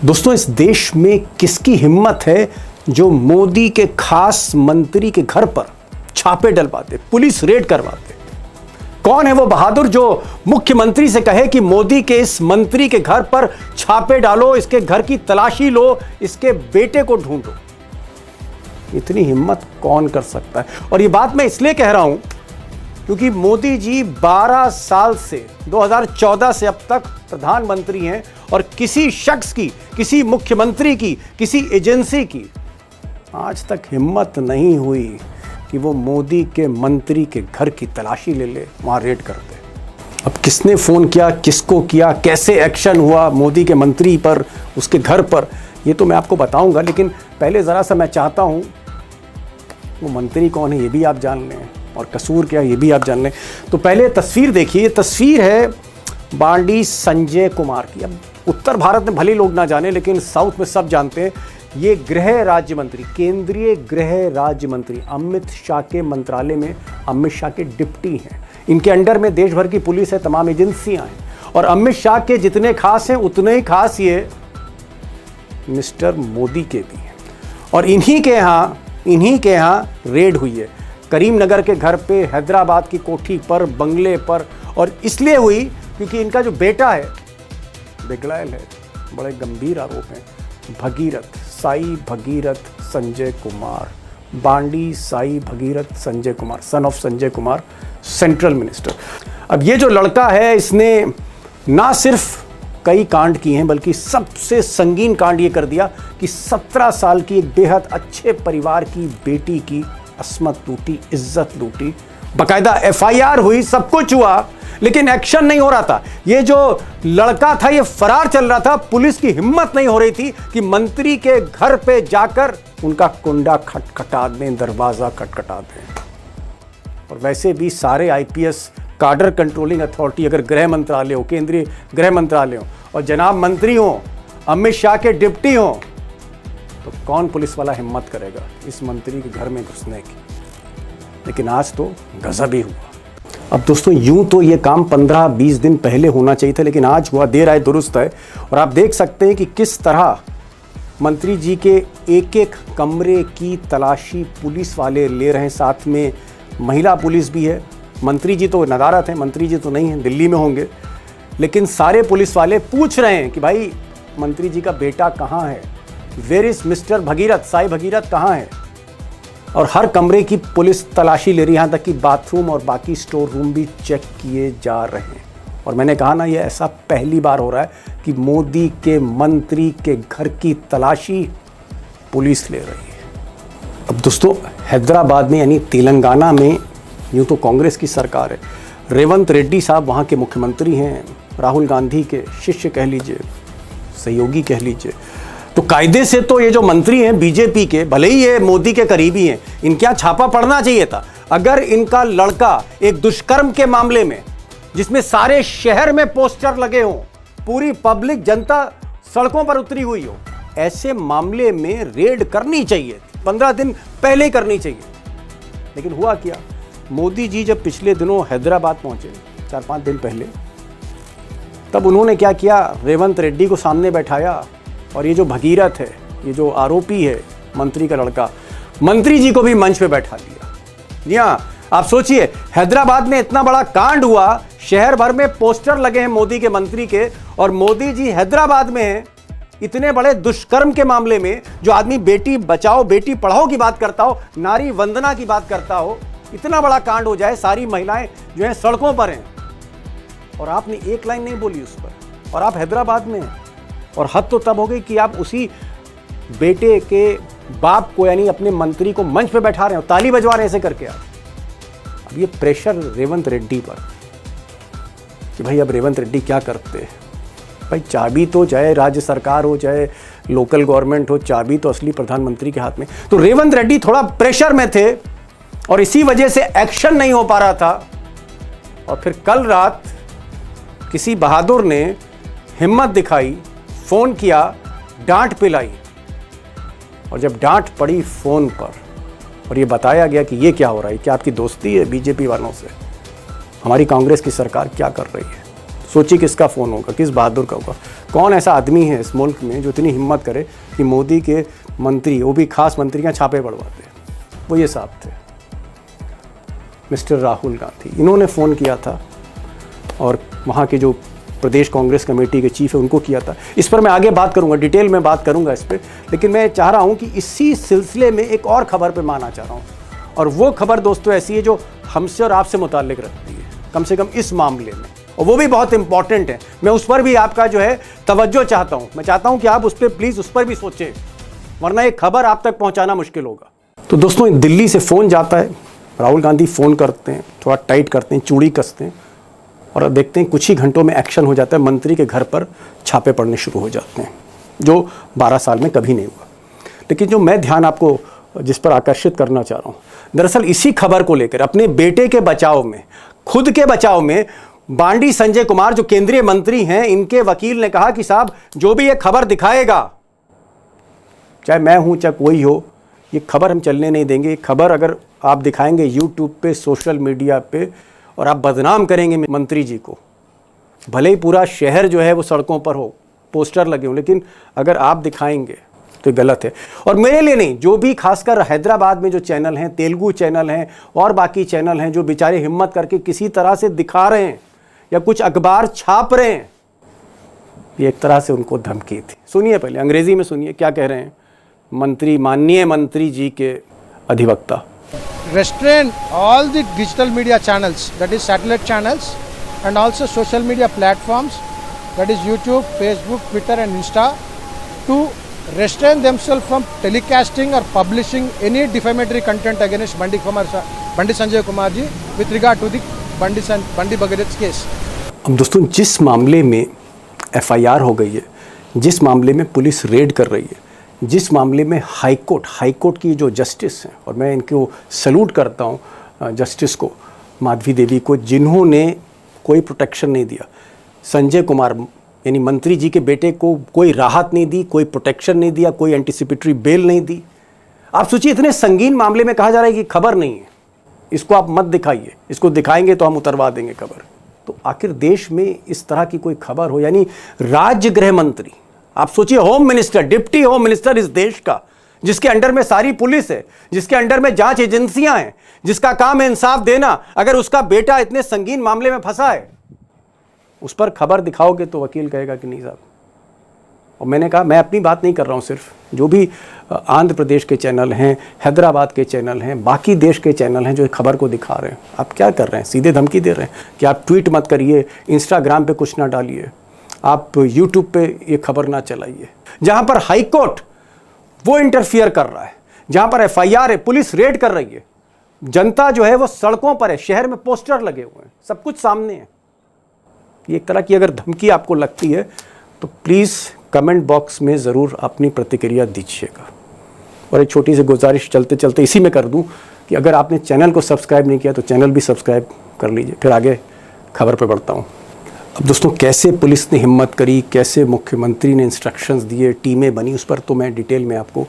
दोस्तों, इस देश में किसकी हिम्मत है जो मोदी के खास मंत्री के घर पर छापे डलवाते, पुलिस रेड करवाते? कौन है वो बहादुर जो मुख्यमंत्री से कहे कि मोदी के इस मंत्री के घर पर छापे डालो, इसके घर की तलाशी लो, इसके बेटे को ढूंढो? इतनी हिम्मत कौन कर सकता है? और ये बात मैं इसलिए कह रहा हूं क्योंकि मोदी जी 12 साल से 2014 से अब तक प्रधानमंत्री हैं और किसी शख्स की, किसी मुख्यमंत्री की, किसी एजेंसी की आज तक हिम्मत नहीं हुई कि वो मोदी के मंत्री के घर की तलाशी ले ले, वहां रेड कर दे। अब किसने फोन किया, किसको किया, कैसे एक्शन हुआ मोदी के मंत्री पर, उसके घर पर, ये तो मैं आपको बताऊंगा, लेकिन पहले जरा सा मैं चाहता हूं वो मंत्री कौन है ये भी आप जान लें और कसूर क्या ये भी आप जान लें। तो पहले तस्वीर देखिए। ये तस्वीर है बांडी संजय कुमार की। अब उत्तर भारत में भले लोग ना जाने, लेकिन साउथ में सब जानते हैं। ये गृह राज्य मंत्री, केंद्रीय गृह राज्य मंत्री, अमित शाह के मंत्रालय में अमित शाह के डिप्टी हैं। इनके अंडर में देश भर की पुलिस है, तमाम एजेंसियां हैं, और अमित शाह के जितने खास हैं उतने ही खास ये मिस्टर मोदी के भी हैं। और इन्हीं के यहाँ रेड हुई है, करीमनगर के घर पे, हैदराबाद की कोठी पर, बंगले पर। और इसलिए हुई क्योंकि इनका जो बेटा है बिगड़ैल है, बड़े गंभीर आरोप हैं। भगीरथ, साई भगीरथ संजय कुमार, बांडी Sai Bhagirath Sanjay Kumar, son of Sanjay Kumar, central minister. अब ये जो लड़का है, इसने ना सिर्फ कई कांड किए हैं, बल्कि सबसे संगीन कांड ये कर दिया कि 17 साल की एक बेहद अच्छे परिवार की बेटी की अस्मत लूटी, इज्जत लूटी। बाकायदा FIR हुई, सब कुछ हुआ, लेकिन एक्शन नहीं हो रहा था। ये जो लड़का था ये फरार चल रहा था। पुलिस की हिम्मत नहीं हो रही थी कि मंत्री के घर पे जाकर उनका कुंडा खटखटा दें, दरवाजा खटखटा दें। और वैसे भी सारे IPS, कार्डर कंट्रोलिंग अथॉरिटी, अगर गृह मंत्रालय हो, केंद्रीय गृह मंत्रालय हो, और जनाब मंत्री हो, अमित शाह के डिप्टी हो, तो कौन पुलिस वाला हिम्मत करेगा इस मंत्री के घर में घुसने की? लेकिन आज तो गजब ही हुआ। अब दोस्तों, यूं तो ये काम 15-20 दिन पहले होना चाहिए था, लेकिन आज हुआ। देर आए दुरुस्त है। और आप देख सकते हैं कि किस तरह मंत्री जी के एक एक कमरे की तलाशी पुलिस वाले ले रहे हैं। साथ में महिला पुलिस भी है। मंत्री जी तो नदारत हैं, मंत्री जी तो नहीं हैं, दिल्ली में होंगे, लेकिन सारे पुलिस वाले पूछ रहे हैं कि भाई मंत्री जी का बेटा कहाँ है, where is mister Bhagirath, Sai Bhagirath कहाँ है? और हर कमरे की पुलिस तलाशी ले रही है, यहाँ तक कि बाथरूम और बाकी स्टोर रूम भी चेक किए जा रहे हैं। और मैंने कहा ना, ये ऐसा पहली बार हो रहा है कि मोदी के मंत्री के घर की तलाशी पुलिस ले रही है। अब दोस्तों, हैदराबाद में यानी तेलंगाना में यूँ तो कांग्रेस की सरकार है। रेवंत रेड्डी साहब वहाँ के मुख्यमंत्री हैं, राहुल गांधी के शिष्य कह लीजिए, सहयोगी कह लीजिए। तो कायदे से तो ये जो मंत्री हैं बीजेपी के, भले ही ये मोदी के करीबी हैं, इनके यहाँ छापा पड़ना चाहिए था। अगर इनका लड़का एक दुष्कर्म के मामले में, जिसमें सारे शहर में पोस्टर लगे हों, पूरी पब्लिक जनता सड़कों पर उतरी हुई हो, ऐसे मामले में रेड करनी चाहिए, 15 दिन पहले करनी चाहिए। लेकिन हुआ क्या? मोदी जी जब पिछले दिनों हैदराबाद पहुंचे, 4-5 दिन पहले, तब उन्होंने क्या किया? रेवंत रेड्डी को सामने बैठाया, और ये जो भगीरथ है, ये जो आरोपी है मंत्री का लड़का, मंत्री जी को भी मंच पे बैठा दिया। जी हाँ, आप सोचिए, हैदराबाद में इतना बड़ा कांड हुआ, शहर भर में पोस्टर लगे हैं मोदी के मंत्री के, और मोदी जी हैदराबाद में हैं। इतने बड़े दुष्कर्म के मामले में जो आदमी बेटी बचाओ बेटी पढ़ाओ की बात करता हो, नारी वंदना की बात करता हो, इतना बड़ा कांड हो जाए, सारी महिलाएं जो हैं सड़कों पर हैं, और आपने एक लाइन नहीं बोली उस पर, और आप हैदराबाद में हैं। और हद तो तब हो गई कि आप उसी बेटे के बाप को, यानी अपने मंत्री को मंच पे बैठा रहे हो, ताली बजवा रहे हैं ऐसे करके आप। अब ये प्रेशर रेवंत रेड्डी पर कि भाई अब रेवंत रेड्डी क्या करते हैं? भाई चाबी तो चाहे राज्य सरकार हो, चाहे लोकल गवर्नमेंट हो, चाबी तो असली प्रधानमंत्री के हाथ में। तो रेवंत रेड्डी थोड़ा प्रेशर में थे और इसी वजह से एक्शन नहीं हो पा रहा था। और फिर कल रात किसी बहादुर ने हिम्मत दिखाई, फोन किया, डांट पिलाई, और जब डांट पड़ी फोन पर और ये बताया गया कि ये क्या हो रहा है, क्या आपकी दोस्ती है बीजेपी वालों से, हमारी कांग्रेस की सरकार क्या कर रही है, सोचिए किसका फ़ोन होगा, किस बहादुर का होगा। कौन ऐसा आदमी है इस मुल्क में जो इतनी हिम्मत करे कि मोदी के मंत्री, वो भी खास मंत्रियाँ, छापे पड़वाते हैं। वो ये साहब थे, मिस्टर राहुल गांधी। इन्होंने फ़ोन किया था और वहाँ के जो प्रदेश कांग्रेस कमेटी के चीफ है उनको किया था। इस पर मैं आगे बात करूँगा, डिटेल में बात करूँगा इस पर, लेकिन मैं चाह रहा हूँ कि इसी सिलसिले में एक और खबर पे मानना चाह रहा हूँ। और वो खबर दोस्तों ऐसी है जो हमसे और आपसे मुताल्लिक रखती है, कम से कम इस मामले में, और वो भी बहुत इंपॉर्टेंट है। मैं उस पर भी आपका जो है तवज्जो चाहता हूँ। मैं चाहता हूँ कि आप उस पर प्लीज़ उस पर भी सोचें, वरना एक खबर आप तक पहुँचाना मुश्किल होगा। तो दोस्तों दिल्ली से फ़ोन जाता है, राहुल गांधी फ़ोन करते हैं, थोड़ा टाइट करते हैं, चूड़ी कसते हैं, और देखते हैं कुछ ही घंटों में एक्शन हो जाता है। मंत्री के घर पर छापे पड़ने शुरू हो जाते हैं, जो 12 साल में कभी नहीं हुआ। लेकिन जो मैं ध्यान आपको जिस पर आकर्षित करना चाह रहा हूँ, दरअसल इसी खबर को लेकर अपने बेटे के बचाव में, खुद के बचाव में, बांडी संजय कुमार जो केंद्रीय मंत्री हैं, इनके वकील ने कहा कि साहब जो भी ये खबर दिखाएगा, चाहे मैं हूं चाहे कोई हो, ये खबर हम चलने नहीं देंगे। ये खबर अगर आप दिखाएंगे यूट्यूब पे, सोशल मीडिया पे, और आप बदनाम करेंगे मंत्री जी को, भले ही पूरा शहर जो है वो सड़कों पर हो, पोस्टर लगे हो, लेकिन अगर आप दिखाएंगे तो गलत है। और मेरे लिए नहीं, जो भी खासकर हैदराबाद में जो चैनल हैं, तेलुगु चैनल हैं और बाकी चैनल हैं, जो बेचारे हिम्मत करके किसी तरह से दिखा रहे हैं या कुछ अखबार छाप रहे हैं, ये एक तरह से उनको धमकी थी। सुनिए, पहले अंग्रेजी में सुनिए क्या कह रहे हैं मंत्री, माननीय मंत्री जी के अधिवक्ता। Restrain all the digital media channels, that is satellite channels, and also social media platforms, that is YouTube, Facebook, Twitter and Insta, to restrain themselves from telecasting or publishing any defamatory content against Bandi Sanjay Kumar ji with regard to the Bandi Baghadat's case. अब दोस्तों जिस मामले में FIR हो गई है, जिस मामले में पुलिस रेड कर रही है, जिस मामले में हाईकोर्ट की जो जस्टिस हैं, और मैं इनको सैल्यूट करता हूँ जस्टिस को, माधवी देवी को, जिन्होंने कोई प्रोटेक्शन नहीं दिया। संजय कुमार यानी मंत्री जी के बेटे को कोई राहत नहीं दी, कोई प्रोटेक्शन नहीं दिया, कोई एंटीसिपेटरी बेल नहीं दी। आप सोचिए, इतने संगीन मामले में कहा जा रहा है कि खबर नहीं है, इसको आप मत दिखाइए, इसको दिखाएंगे तो हम उतरवा देंगे खबर। तो आखिर देश में इस तरह की कोई खबर हो, यानी राज्य गृह मंत्री, आप सोचिए home minister, deputy home minister इस देश का, जिसके अंडर में सारी पुलिस है, जिसके अंडर में जांच एजेंसियां हैं, जिसका काम है इंसाफ देना, अगर उसका बेटा इतने संगीन मामले में फंसा है, उस पर खबर दिखाओगे तो वकील कहेगा कि नहीं साहब। और मैंने कहा, मैं अपनी बात नहीं कर रहा हूं, सिर्फ जो भी आंध्र प्रदेश के चैनल हैं, हैदराबाद के चैनल हैं, बाकी देश के चैनल हैं जो खबर को दिखा रहे हैं, आप क्या कर रहे हैं? सीधे धमकी दे रहे हैं कि आप ट्वीट मत करिए, इंस्टाग्राम पे कुछ ना डालिए, आप यूट्यूब पे ये खबर ना चलाइए। जहां पर हाई कोर्ट वो इंटरफियर कर रहा है, जहां पर FIR है, पुलिस रेड कर रही है, जनता जो है वो सड़कों पर है, शहर में पोस्टर लगे हुए हैं, सब कुछ सामने है। ये एक तरह की अगर धमकी आपको लगती है तो प्लीज़ कमेंट बॉक्स में ज़रूर अपनी प्रतिक्रिया दीजिएगा। और एक छोटी सी गुजारिश चलते चलते इसी में कर दूं कि अगर आपने चैनल को सब्सक्राइब नहीं किया तो चैनल भी सब्सक्राइब कर लीजिए। फिर आगे खबर पे बढ़ता हूँ। अब दोस्तों कैसे पुलिस ने हिम्मत करी, कैसे मुख्यमंत्री ने इंस्ट्रक्शंस दिए, टीमें बनी, उस पर तो मैं डिटेल में आपको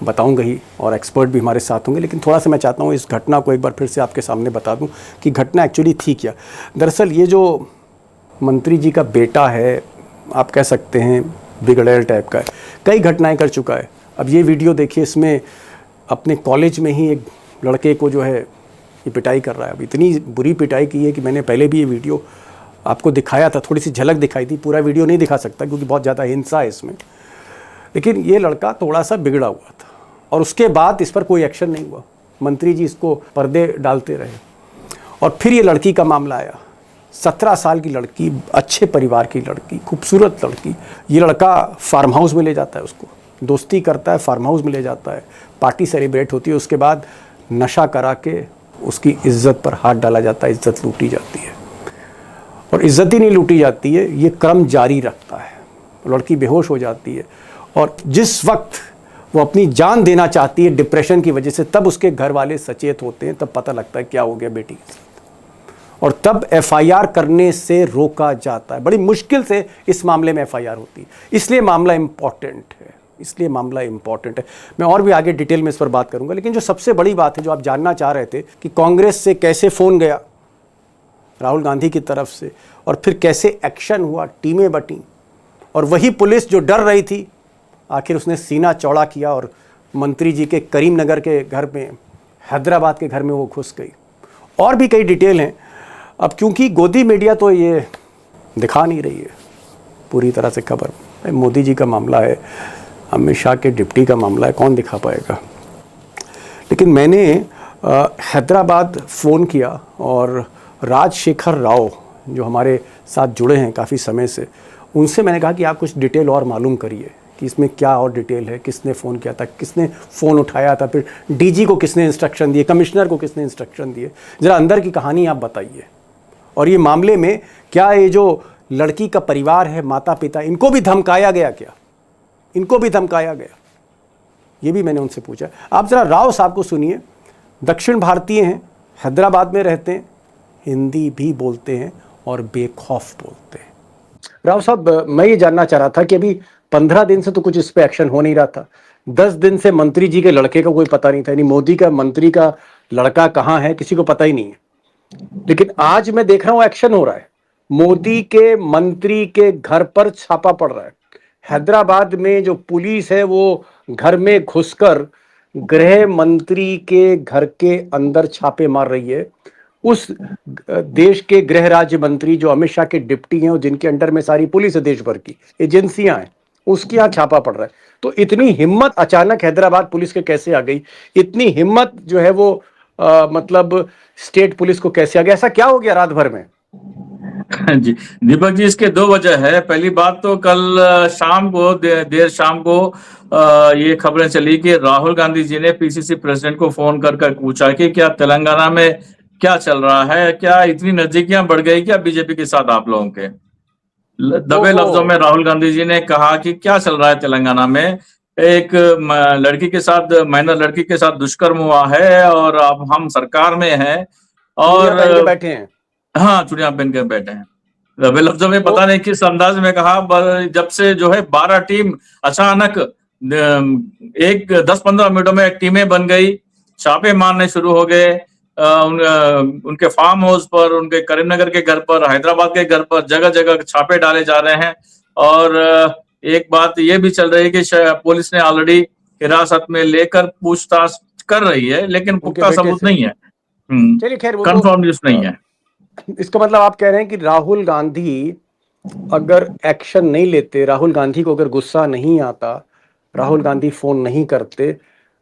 बताऊंगा ही, और एक्सपर्ट भी हमारे साथ होंगे। लेकिन थोड़ा सा मैं चाहता हूँ इस घटना को एक बार फिर से आपके सामने बता दूं कि घटना एक्चुअली थी क्या। दरअसल ये जो मंत्री जी का बेटा है, आप कह सकते हैं बिगड़ैल टाइप का है, कई घटनाएं कर चुका है। अब ये वीडियो देखिए, इसमें अपने कॉलेज में ही एक लड़के को जो है ये पिटाई कर रहा है। अब इतनी बुरी पिटाई की है कि मैंने पहले भी ये वीडियो आपको दिखाया था, थोड़ी सी झलक दिखाई थी, पूरा वीडियो नहीं दिखा सकता क्योंकि बहुत ज़्यादा हिंसा है इसमें। लेकिन ये लड़का थोड़ा सा बिगड़ा हुआ था और उसके बाद इस पर कोई एक्शन नहीं हुआ। मंत्री जी इसको पर्दे डालते रहे और फिर ये लड़की का मामला आया। 17 साल की लड़की, अच्छे परिवार की लड़की, खूबसूरत लड़की। ये लड़का फार्म हाउस में ले जाता है उसको, दोस्ती करता है, फार्म हाउस में ले जाता है, पार्टी सेलिब्रेट होती है, उसके बाद नशा करा के उसकी इज्जत पर हाथ डाला जाता है, इज्जत लूटी जाती है। और इज्जत ही नहीं लूटी जाती है, ये क्रम जारी रखता है। लड़की बेहोश हो जाती है और जिस वक्त वो अपनी जान देना चाहती है डिप्रेशन की वजह से, तब उसके घर वाले सचेत होते हैं, तब पता लगता है क्या हो गया बेटी के साथ, और तब FIR करने से रोका जाता है। बड़ी मुश्किल से इस मामले में FIR होती है, इसलिए मामला इम्पॉर्टेंट है, इसलिए मामला इम्पॉर्टेंट है। मैं और भी आगे डिटेल में इस पर बात करूंगा, लेकिन जो सबसे बड़ी बात है जो आप जानना चाह रहे थे कि कांग्रेस से कैसे फ़ोन गया, राहुल गांधी की तरफ से, और फिर कैसे एक्शन हुआ, टीमें बटी, और वही पुलिस जो डर रही थी आखिर उसने सीना चौड़ा किया और मंत्री जी के करीमनगर के घर में, हैदराबाद के घर में वो घुस गई। और भी कई डिटेल हैं। अब क्योंकि गोदी मीडिया तो ये दिखा नहीं रही है पूरी तरह से खबर, मोदी जी का मामला है, अमित शाह के डिप्टी का मामला है, कौन दिखा पाएगा। लेकिन मैंने हैदराबाद फ़ोन किया और राजशेखर राव जो हमारे साथ जुड़े हैं काफ़ी समय से, उनसे मैंने कहा कि आप कुछ डिटेल और मालूम करिए कि इसमें क्या और डिटेल है, किसने फ़ोन किया था, किसने फ़ोन उठाया था, फिर डीजी को किसने इंस्ट्रक्शन दिए, कमिश्नर को किसने इंस्ट्रक्शन दिए, ज़रा अंदर की कहानी आप बताइए। और ये मामले में क्या ये जो लड़की का परिवार है, माता पिता, इनको भी धमकाया गया क्या, इनको भी धमकाया गया, ये भी मैंने उनसे पूछा। आप ज़रा राव साहब को सुनिए, दक्षिण भारतीय हैं, हैदराबाद में रहते हैं, हिंदी भी बोलते हैं और बेखौफ बोलते हैं। राव साहब, मैं ये जानना चाह रहा था कि अभी 15 दिन से तो कुछ इस पे एक्शन हो नहीं रहा था, 10 दिन से मंत्री जी के लड़के का कोई पता नहीं था, यानी मोदी का मंत्री का लड़का कहाँ है किसी को पता ही नहीं है। लेकिन आज मैं देख रहा हूं एक्शन हो रहा है, मोदी के मंत्री के घर पर छापा पड़ रहा है। हैदराबाद में जो पुलिस है वो घर में घुसकर गृह मंत्री के घर के अंदर छापे मार रही है। उस देश के गृह राज्य मंत्री जो अमित शाह के डिप्टी हैं और जिनके अंडर में सारी पुलिस है, देश भर की एजेंसियां हैं, उसके यहाँ छापा पड़ रहा है। तो इतनी हिम्मत अचानक हैदराबाद पुलिस के कैसे आ गई, इतनी हिम्मत जो है वो मतलब स्टेट पुलिस को कैसे आ गया, ऐसा क्या हो गया रात भर में? जी दीपक जी, इसके दो वजह है। पहली बात तो कल शाम को देर शाम को ये खबरें चली कि राहुल गांधी जी ने पीसीसी प्रेसिडेंट को फोन कर पूछा कि क्या तेलंगाना में क्या चल रहा है, क्या इतनी नजदीकियां बढ़ गई क्या बीजेपी के साथ आप लोगों के। दबे लफ्जों में राहुल गांधी जी ने कहा कि क्या चल रहा है तेलंगाना में, एक लड़की के साथ, माइनर लड़की के साथ दुष्कर्म हुआ है और अब हम सरकार में हैं और बैठे हैं। हाँ, चुड़ियां पहन के बैठे हैं। दबे लफ्जों में पता नहीं किस अंदाज में कहा, जब से जो है 12 टीम अचानक एक 10-15 मिनटों में टीमें बन गई, छापे मारने शुरू हो गए उनके फार्म हाउस पर, उनके करीमनगर के घर पर, हैदराबाद के घर पर, जगह जगह छापे डाले जा रहे हैं। और एक बात ये भी चल रही है कि पुलिस ने ऑलरेडी हिरासत में लेकर पूछताछ कर रही है, लेकिन पुख्ता सबूत नहीं है, चलिए खैर, कंफर्म न्यूज़ नहीं है। इसका मतलब आप कह रहे हैं कि राहुल गांधी अगर एक्शन नहीं लेते, राहुल गांधी को अगर गुस्सा नहीं आता, राहुल गांधी फोन नहीं करते,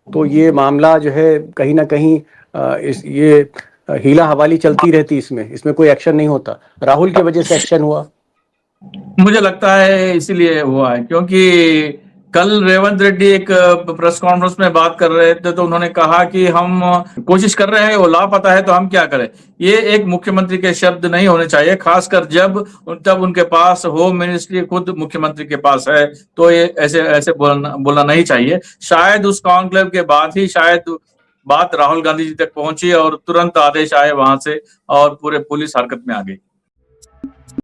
तो ये मामला जो है कहीं ना कहीं ये हीला हवाली चलती रहती, इसमें कोई एक्शन नहीं होता। राहुल की वजह से एक्शन हुआ, मुझे लगता है इसीलिए हुआ है, क्योंकि कल रेवंत रेड्डी एक प्रेस कॉन्फ्रेंस में बात कर रहे थे तो उन्होंने कहा कि हम कोशिश कर रहे हैं, वो लापता है तो हम क्या करें। ये एक मुख्यमंत्री के शब्द नहीं होने चाहिए, खासकर जब उनके पास होम मिनिस्ट्री खुद मुख्यमंत्री के पास है, तो ये ऐसे बोलना नहीं चाहिए। शायद उस कॉन्क्लेव के बाद ही शायद बात राहुल गांधी जी तक पहुंची और तुरंत आदेश आए वहां से और पूरे पुलिस हरकत में आ गई।